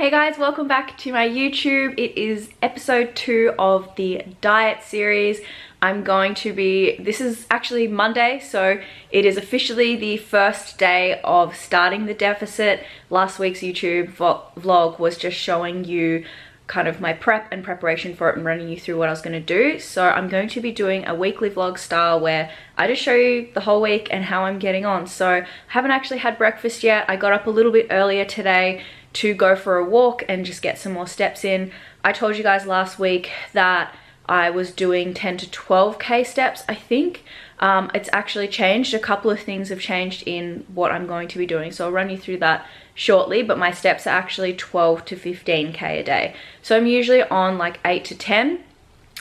Hey guys, welcome back to my YouTube. It is episode 2 of the diet series. This is actually Monday, so it is officially the first day of starting the deficit. Last week's YouTube vlog was just showing you kind of my prep and preparation for it and running you through what I was going to do. So I'm going to be doing a weekly vlog style where I just show you the whole week and how I'm getting on. So I haven't actually had breakfast yet. I got up a little bit earlier today to go for a walk and just get some more steps in. I told you guys last week that I was doing 10 to 12k steps, I think. It's actually changed. A couple of things have changed in what I'm going to be doing, so I'll run you through that shortly, but my steps are actually 12 to 15k a day. So I'm usually on like 8 to 10.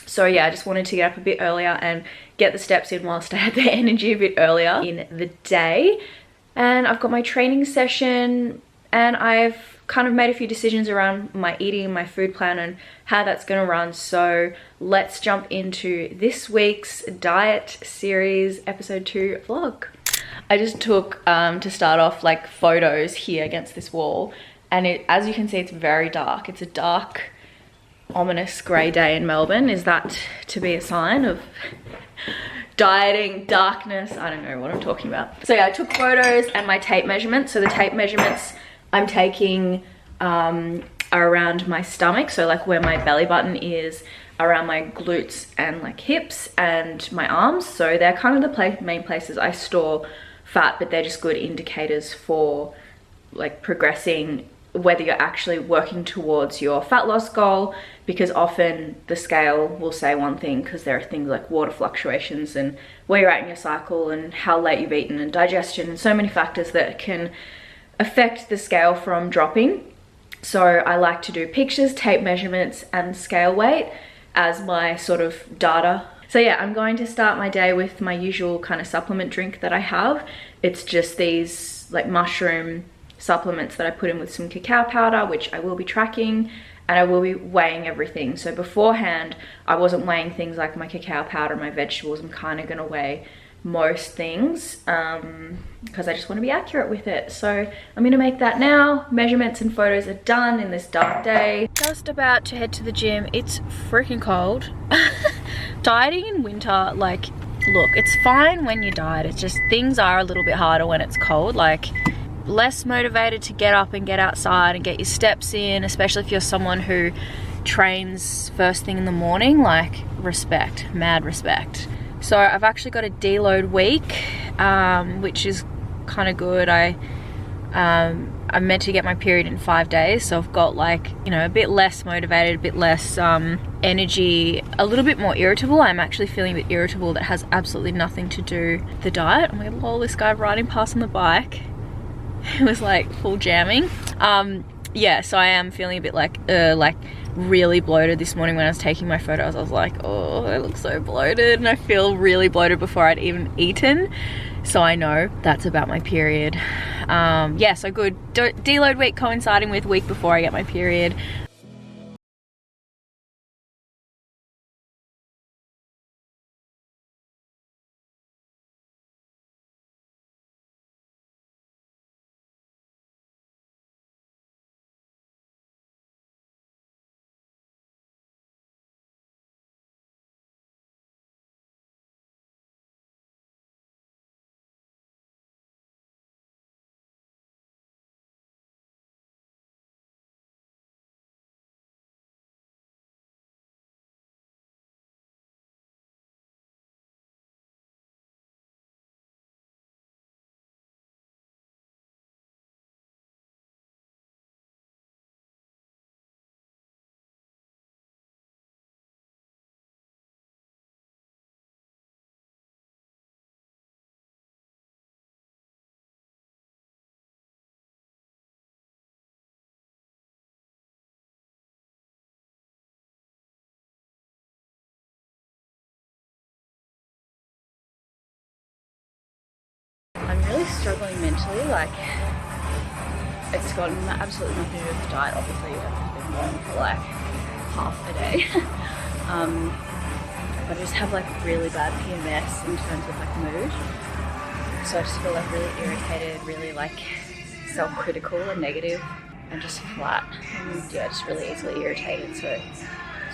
So yeah, I just wanted to get up a bit earlier and get the steps in whilst I had the energy a bit earlier in the day. And I've got my training session and I've kind of made a few decisions around my eating, my food plan and how that's going to run. So let's jump into this week's diet series episode 2 vlog. I just took to start off like photos here against this wall, and as you can see, it's very dark. It's a dark, ominous grey day in Melbourne. Is that to be a sign of dieting, darkness? I don't know what I'm talking about. So yeah, I took photos and my tape measurements. So the tape measurements I'm taking are around my stomach, so like where my belly button is, around my glutes and like hips and my arms. So they're kind of the main places I store fat, but they're just good indicators for like progressing, whether you're actually working towards your fat loss goal, because often the scale will say one thing because there are things like water fluctuations and where you're at in your cycle and how late you've eaten and digestion and so many factors that can affect the scale from dropping. So I like to do pictures, tape measurements and scale weight as my sort of data. So yeah, I'm going to start my day with my usual kind of supplement drink that I have. It's just these like mushroom supplements that I put in with some cacao powder, which I will be tracking, and I will be weighing everything. So beforehand, I wasn't weighing things like my cacao powder, my vegetables. I'm kind of going to weigh most things because I just want to be accurate with it. So I'm going to make that now. Measurements and photos are done in this dark day. Just about to head to the gym. It's freaking cold. Dieting in winter, like, look, it's fine when you diet. It's just things are a little bit harder when it's cold. Like, less motivated to get up and get outside and get your steps in, especially if you're someone who trains first thing in the morning. Like, respect, mad respect. So I've actually got a deload week, which is kind of good. I'm meant to get my period in 5 days, so I've got like, you know, a bit less motivated, a bit less energy, a little bit more irritable. I'm actually feeling a bit irritable. That has absolutely nothing to do with the diet. I'm like, lol, this guy riding past on the bike. It was like full jamming. Yeah, so I am feeling a bit like really bloated. This morning when I was taking my photos, I was like, oh, I look so bloated, and I feel really bloated before I'd even eaten. So I know that's about my period. Yeah, so good. Deload week coinciding with week before I get my period. I'm really struggling mentally. Like, it's got absolutely nothing to do with the diet. Obviously, you have been going for like half a day. But I just have like really bad PMS in terms of like mood. So I just feel like really irritated, really like self-critical and negative and just flat. And yeah, just really easily irritated, so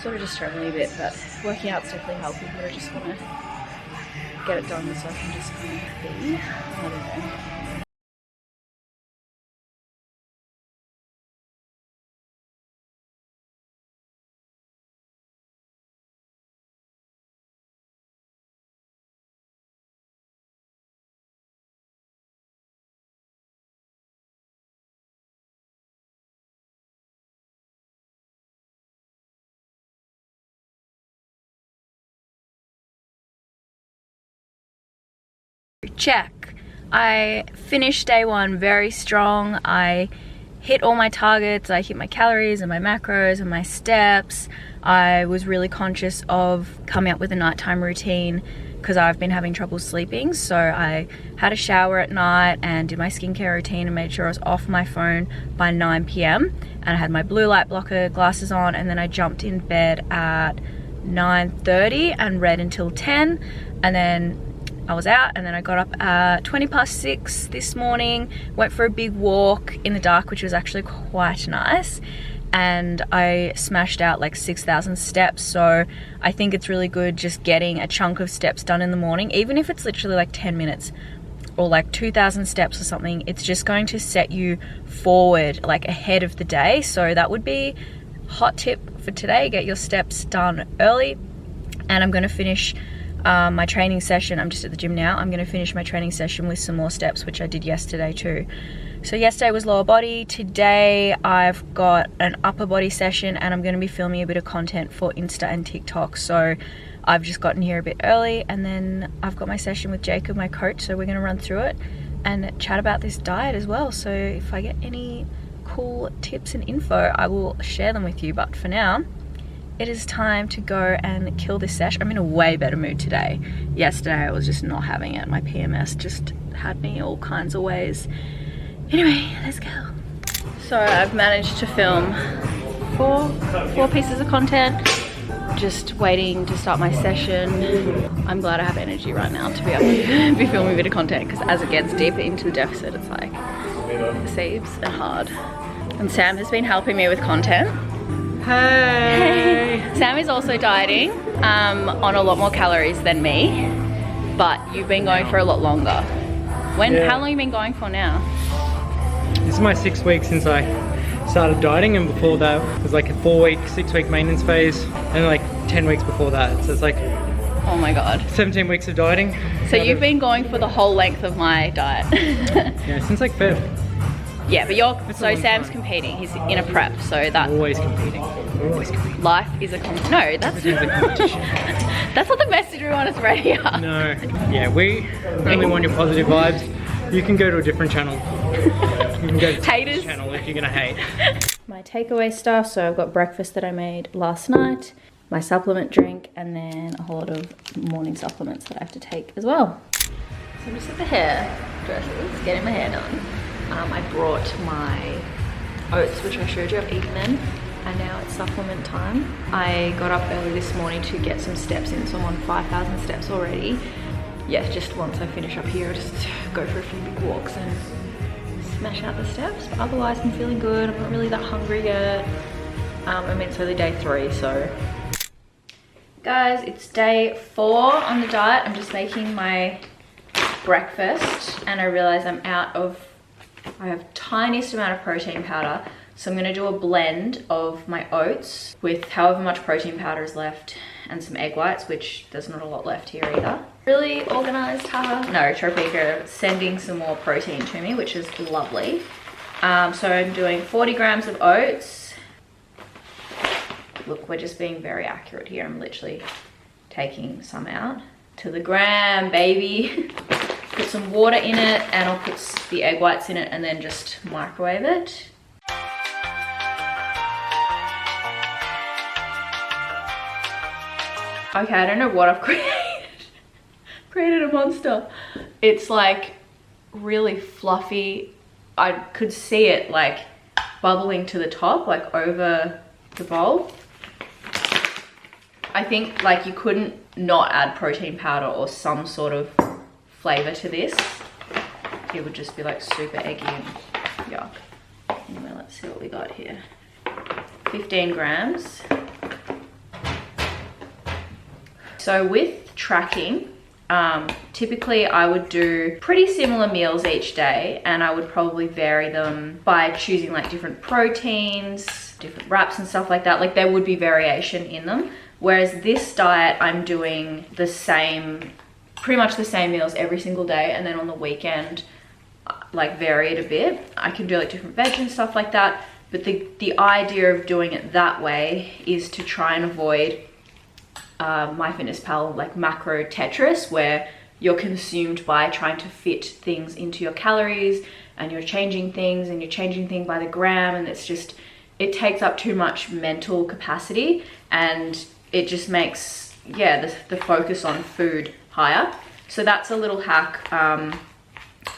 sort of just struggling a bit, but working out's definitely helping, but I just want to get it done so I can just kind of be, I don't know. Check. I finished day one very strong. I hit all my targets. I hit my calories and my macros and my steps. I was really conscious of coming up with a nighttime routine because I've been having trouble sleeping. So I had a shower at night and did my skincare routine and made sure I was off my phone by 9 p.m. and I had my blue light blocker glasses on, and then I jumped in bed at 9:30 and read until 10, and then I was out, and then I got up at 6:20 this morning, went for a big walk in the dark, which was actually quite nice, and I smashed out like 6,000 steps. So I think it's really good just getting a chunk of steps done in the morning, even if it's literally like 10 minutes or like 2,000 steps or something. It's just going to set you forward like ahead of the day. So that would be hot tip for today: get your steps done early. And I'm going to finish my training session. I'm just at the gym now. I'm going to finish my training session with some more steps, which I did yesterday too. So yesterday was lower body. Today I've got an upper body session, and I'm going to be filming a bit of content for Insta and TikTok. So I've just gotten here a bit early, and then I've got my session with Jacob, my coach, so we're going to run through it and chat about this diet as well. So if I get any cool tips and info, I will share them with you. But for now, it is time to go and kill this sesh. I'm in a way better mood today. Yesterday I was just not having it. My PMS just had me all kinds of ways. Anyway, let's go. So I've managed to film four pieces of content. Just waiting to start my session. I'm glad I have energy right now to be able to be filming a bit of content, because as it gets deeper into the deficit, it's like seeps and hard. And Sam has been helping me with content. Hey! Sam is also dieting on a lot more calories than me, but you've been going for a lot longer. How long have you been going for now? This is my 6 weeks since I started dieting, and before that it was like a 6 week maintenance phase, and like 10 weeks before that. So it's like, oh my god, 17 weeks of dieting. So you've been going for the whole length of my diet. Yeah, since like Feb. Yeah, but so Sam's competing. He's in a prep, so that Always competing. We're always competing. life is a competition. No, that's Everything's a competition. that's not the message we want to spread here. No. Yeah, we only want your positive vibes. You can go to a different channel. You can go to Haters. this channel if you're gonna hate. My takeaway stuff, so I've got breakfast that I made last night, my supplement drink, and then a whole lot of morning supplements that I have to take as well. So I'm just at the hairdressers, getting my hair done. I brought my oats, which I showed you, I've eaten them, and now it's supplement time. I got up early this morning to get some steps in, so I'm on 5,000 steps already. Yeah, just once I finish up here, I'll just go for a few big walks and smash out the steps. But otherwise, I'm feeling good. I'm not really that hungry yet. I mean, it's only day 3, so. Guys, it's day 4 on the diet. I'm just making my breakfast, and I realize I have tiniest amount of protein powder, so I'm going to do a blend of my oats with however much protein powder is left and some egg whites, which there's not a lot left here either. Really organized, haha. No, Tropika sending some more protein to me, which is lovely. So I'm doing 40 grams of oats. Look, we're just being very accurate here. I'm literally taking some out to the gram, baby. Put some water in it, and I'll put the egg whites in it and then just microwave it. Okay, I don't know what I've created a monster. It's like really fluffy. I could see it like bubbling to the top, like over the bowl. I think like you couldn't not add protein powder or some sort of flavor to this. It would just be like super eggy and yuck. Anyway, let's see what we got here. 15 grams. So with tracking, typically I would do pretty similar meals each day, and I would probably vary them by choosing like different proteins, different wraps and stuff like that. Like there would be variation in them. Whereas this diet, I'm doing the same, pretty much the same meals every single day, and then on the weekend, like vary it a bit. I can do like different veg and stuff like that. But the idea of doing it that way is to try and avoid MyFitnessPal like macro Tetris, where you're consumed by trying to fit things into your calories, and you're changing things by the gram, and it's just, it takes up too much mental capacity, and it just makes, yeah, the focus on food higher. So that's a little hack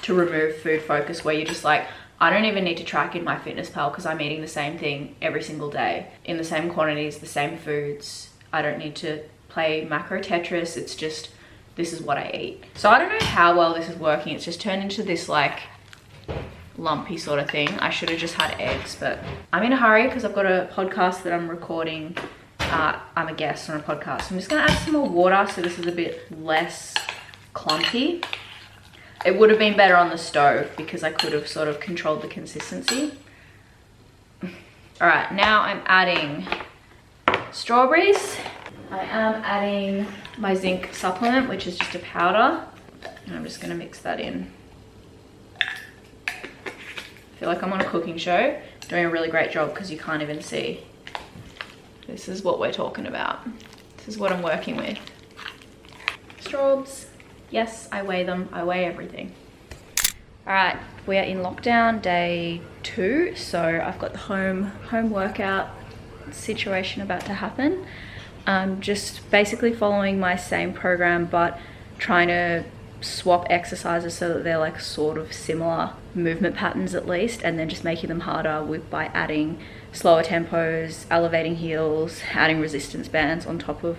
to remove food focus, where you're just like, I don't even need to track in MyFitnessPal because I'm eating the same thing every single day in the same quantities, the same foods. I don't need to play macro Tetris. It's just, this is what I eat. So I don't know how well this is working. It's just turned into this like lumpy sort of thing. I should have just had eggs, but I'm in a hurry because I've got a podcast that I'm recording. I'm a guest on a podcast. I'm just gonna add some more water so this is a bit less clumpy. It would have been better on the stove because I could have sort of controlled the consistency. All right, now I'm adding strawberries. I am adding my zinc supplement, which is just a powder. And I'm just gonna mix that in. I feel like I'm on a cooking show, doing a really great job because you can't even see. This is what we're talking about. This is what I'm working with. Strawbs. Yes, I weigh them. I weigh everything. All right, we are in lockdown day 2. So I've got the home workout situation about to happen. Just basically following my same program, but trying to swap exercises so that they're like sort of similar movement patterns at least, and then just making them harder by adding slower tempos, elevating heels, adding resistance bands on top of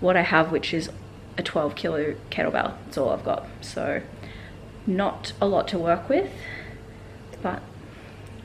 what I have, which is a 12 kilo kettlebell. That's all I've got. So not a lot to work with, but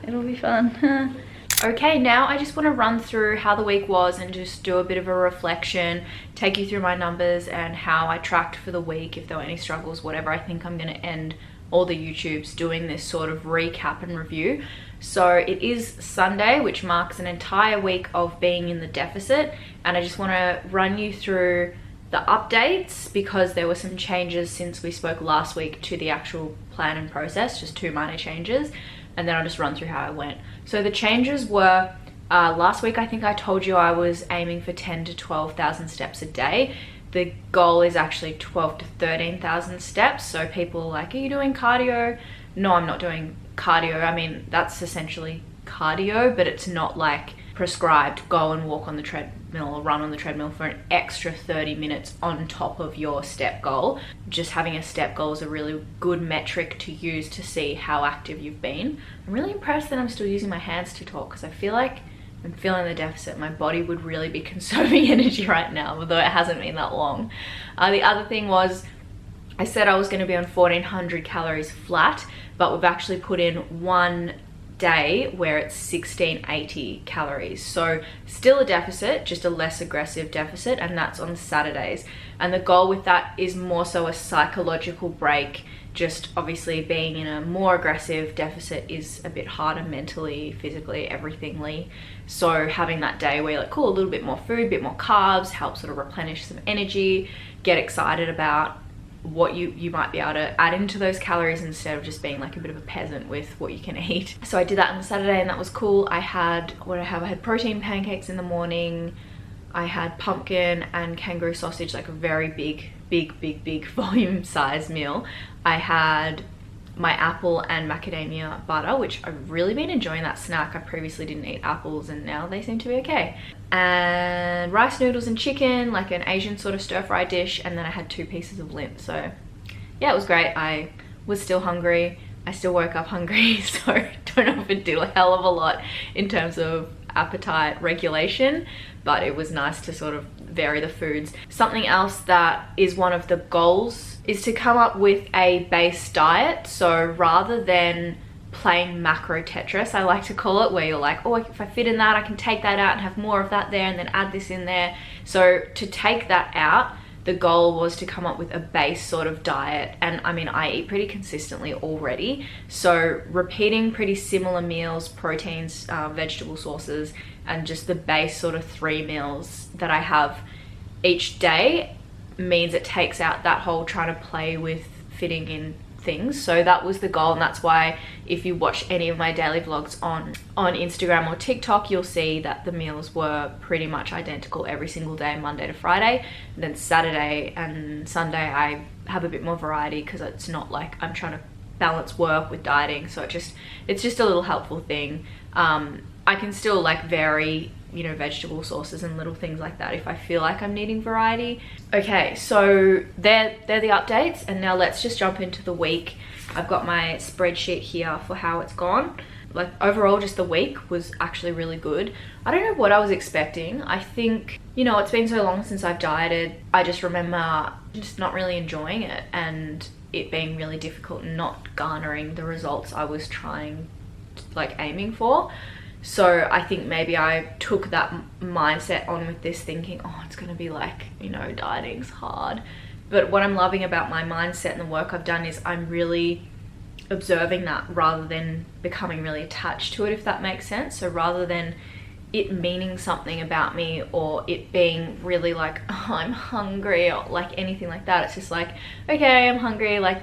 it'll be fun. Okay, now I just want to run through how the week was and just do a bit of a reflection, take you through my numbers and how I tracked for the week, if there were any struggles, whatever. I think I'm going to end all the YouTubes doing this sort of recap and review. So it is Sunday, which marks an entire week of being in the deficit, and I just want to run you through the updates because there were some changes since we spoke last week to the actual plan and process, just 2 minor changes, and then I'll just run through how it went. So the changes were, last week I think I told you I was aiming for 10 to 12,000 steps a day. The goal is actually 12 to 13,000 steps. So people are like, are you doing cardio? No, I'm not doing cardio. I mean, that's essentially cardio, but it's not like prescribed go and walk on the treadmill or run on the treadmill for an extra 30 minutes on top of your step goal. Just having a step goal is a really good metric to use to see how active you've been. I'm really impressed that I'm still using my hands to talk because I feel like I'm feeling the deficit. My body would really be conserving energy right now, although it hasn't been that long. The other thing was, I said I was going to be on 1400 calories flat, but we've actually put in one day where it's 1680 calories. So still a deficit, just a less aggressive deficit, and that's on Saturdays. And the goal with that is more so a psychological break. Just obviously being in a more aggressive deficit is a bit harder mentally, physically, everythingly. So having that day where you're like, cool, a little bit more food, a bit more carbs, helps sort of replenish some energy, get excited about what you might be able to add into those calories instead of just being like a bit of a peasant with what you can eat. So I did that on Saturday and that was cool. I had, what did I have? I had protein pancakes in the morning. I had pumpkin and kangaroo sausage, like a very big volume size meal. I had my apple and macadamia butter, which I've really been enjoying that snack. I previously didn't eat apples and now they seem to be okay. And rice noodles and chicken, like an Asian sort of stir-fry dish, and then I had 2 pieces of Lindt. So yeah, it was great. I was still hungry. I still woke up hungry, so don't know if it did a hell of a lot in terms of appetite regulation, but it was nice to sort of vary the foods. Something else that is one of the goals is to come up with a base diet. So rather than playing macro Tetris, I like to call it, where you're like, oh, if I fit in that, I can take that out and have more of that there and then add this in there. So to take that out, the goal was to come up with a base sort of diet. And I mean, I eat pretty consistently already, so repeating pretty similar meals, proteins, vegetable sources, and just the base sort of 3 meals that I have each day means it takes out that whole trying to play with fitting in things. So that was the goal, and that's why if you watch any of my daily vlogs on Instagram or TikTok, you'll see that the meals were pretty much identical every single day, Monday to Friday. And then Saturday and Sunday I have a bit more variety, because it's not like I'm trying to balance work with dieting, so it's just a little helpful thing. I can still like vary, you know, vegetable sources and little things like that if I feel like I'm needing variety. Okay, so they're the updates, and now let's just jump into the week. I've got my spreadsheet here for how it's gone. Like overall, just the week was actually really good. I don't know what I was expecting. I think, you know, it's been so long since I've dieted. I just remember just not really enjoying it, and it being really difficult and not garnering the results I was aiming for. So I think maybe I took that mindset on with this, thinking, oh, it's gonna be like, you know, dieting's hard. But what I'm loving about my mindset and the work I've done is I'm really observing that rather than becoming really attached to it, if that makes sense. So rather than it meaning something about me, or it being really like, oh, I'm hungry, or like anything like that, it's just like, okay, I'm hungry, like,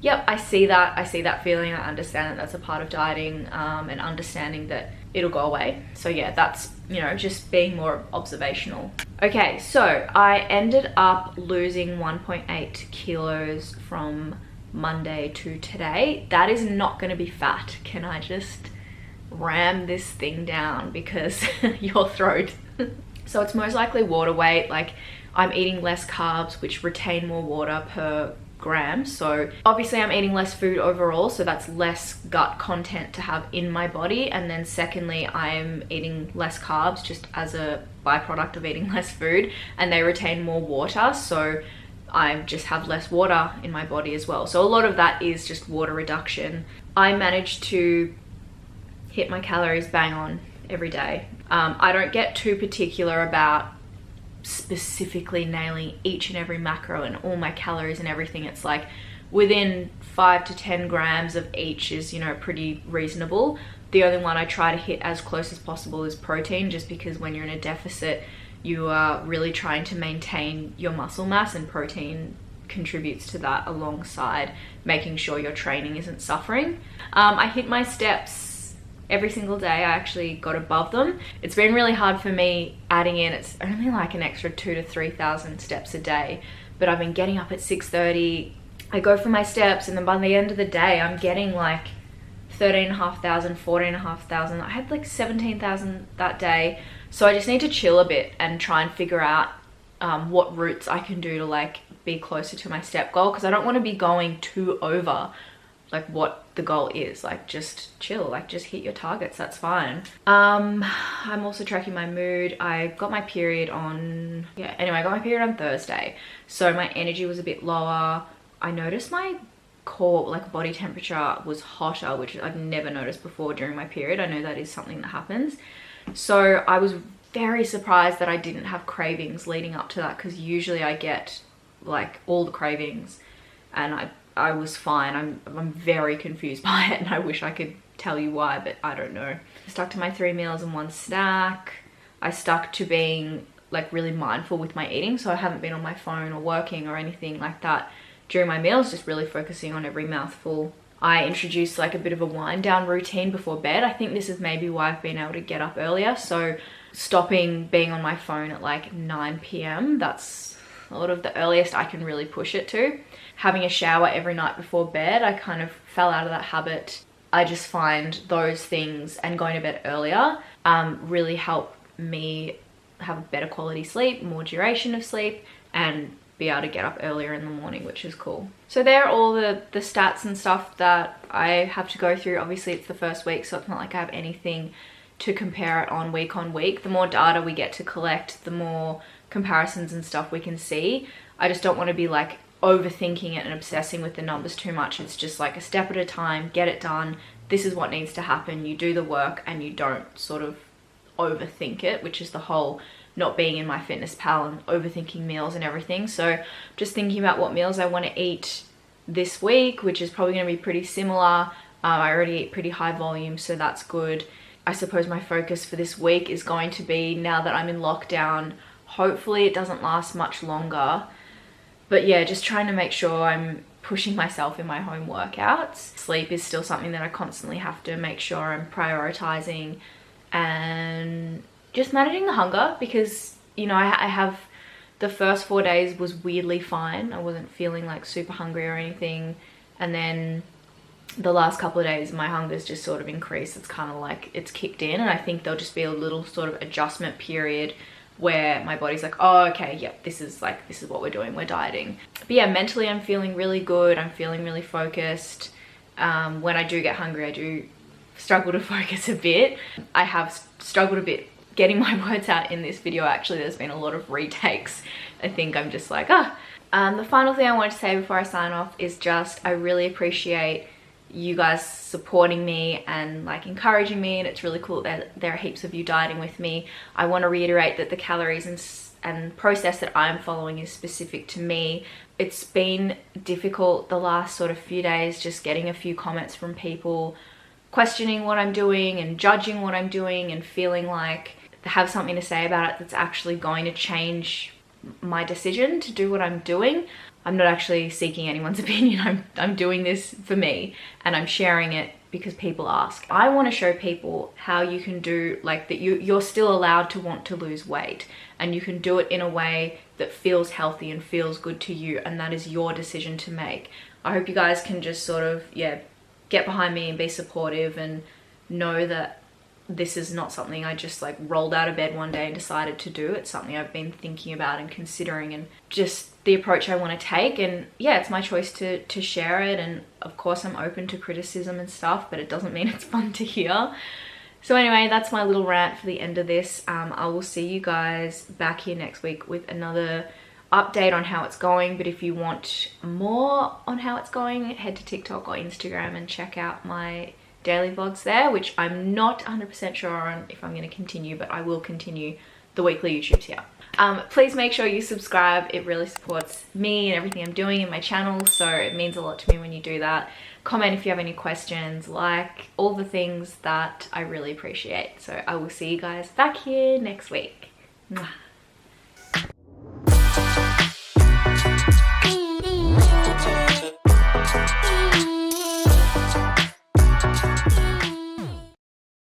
yep, I see that feeling. I understand that that's a part of dieting, and understanding that it'll go away. So yeah, that's, you know, just being more observational. Okay, so I ended up losing 1.8 kilos from Monday to today. That is not going to be fat. Can I just ram this thing down, because your throat. So it's most likely water weight. Like, I'm eating less carbs, which retain more water per gram. So obviously I'm eating less food overall, so that's less gut content to have in my body. And then secondly, I'm eating less carbs just as a byproduct of eating less food, and they retain more water, so I just have less water in my body as well. So a lot of that is just water reduction. I managed to hit my calories bang on every day. I don't get too particular about specifically nailing each and every macro and all my calories and everything. It's like within 5 to 10 grams of each is, you know, pretty reasonable. The only one I try to hit as close as possible is protein, just because when you're in a deficit, you are really trying to maintain your muscle mass, and protein contributes to that alongside making sure your training isn't suffering. I hit my steps every single day. I actually got above them. It's been really hard for me adding in, it's only like an extra 2,000 to 3,000 steps a day, but I've been getting up at 6:30. I go for my steps, and then by the end of the day I'm getting like 13,500, 14,500. I had like 17,000 that day. So I just need to chill a bit and try and figure out what routes I can do to like be closer to my step goal, because I don't want to be going too over like what the goal is. Like, just chill, like just hit your targets, that's fine. I'm also tracking my mood. I got my period on, I got my period on Thursday, so my energy was a bit lower. I noticed my core, like body temperature, was hotter, which I've never noticed before during my period. I know that is something that happens. So I was very surprised that I didn't have cravings leading up to that, because usually I get like all the cravings, and I was fine. I'm very confused by it, and I wish I could tell you why, but I don't know. I stuck to my 3 meals and 1 snack. I stuck to being like really mindful with my eating, so I haven't been on my phone or working or anything like that during my meals, just really focusing on every mouthful. I introduced like a bit of a wind down routine before bed. I think this is maybe why I've been able to get up earlier. So stopping being on my phone at like 9 p.m, that's a lot of the earliest I can really push it to. Having a shower every night before bed, I kind of fell out of that habit. I just find those things, and going to bed earlier, really help me have a better quality sleep, more duration of sleep, and be able to get up earlier in the morning, which is cool. So there are all the stats and stuff that I have to go through. Obviously it's the first week, so it's not like I have anything to compare it on week. The more data we get to collect, the more comparisons and stuff we can see. I just don't want to be like overthinking it and obsessing with the numbers too much. It's just like a step at a time, get it done. This is what needs to happen. You do the work and you don't sort of overthink it, which is the whole not being in MyFitnessPal and overthinking meals and everything. So just thinking about what meals I want to eat this week, which is probably going to be pretty similar. I already eat pretty high volume, so that's good. I suppose my focus for this week is going to be, now that I'm in lockdown, hopefully it doesn't last much longer. But yeah, just trying to make sure I'm pushing myself in my home workouts. Sleep is still something that I constantly have to make sure I'm prioritizing, and just managing the hunger, because, you know, I have, the first 4 days was weirdly fine. I wasn't feeling like super hungry or anything. And then the last couple of days, my hunger's just sort of increased. It's kind of like it's kicked in, and I think there'll just be a little sort of adjustment period where my body's like, oh, okay, yep, this is what we're doing, we're dieting. But yeah, mentally I'm feeling really good. I'm feeling really focused. When I do get hungry, I do struggle to focus a bit. I have struggled a bit getting my words out in this video. Actually, there's been a lot of retakes. I think I'm just like, the final thing I want to say before I sign off is just, I really appreciate you guys supporting me and like encouraging me, and it's really cool that there are heaps of you dieting with me. I want to reiterate that the calories and process that I'm following is specific to me. It's been difficult the last sort of few days, just getting a few comments from people questioning what I'm doing and judging what I'm doing, and feeling like they have something to say about it that's actually going to change my decision to do what I'm doing. I'm not actually seeking anyone's opinion. I'm doing this for me, and I'm sharing it because people ask. I want to show people how you can do, like, that you're still allowed to want to lose weight, and you can do it in a way that feels healthy and feels good to you, and that is your decision to make. I hope you guys can just sort of, yeah, get behind me and be supportive, and know that this is not something I just like rolled out of bed one day and decided to do. It's something I've been thinking about and considering, and just the approach I want to take. And yeah, it's my choice to share it, and of course I'm open to criticism and stuff, but it doesn't mean it's fun to hear. So anyway, that's my little rant for the end of this. I will see you guys back here next week with another update on how it's going. But if you want more on how it's going, head to TikTok or Instagram and check out my daily vlogs there, which I'm not 100% sure on if I'm going to continue, but I will continue the weekly YouTubes here. Please make sure you subscribe. It really supports me and everything I'm doing in my channel, so it means a lot to me when you do that. Comment if you have any questions, like all the things that I really appreciate. So I will see you guys back here next week. Mwah.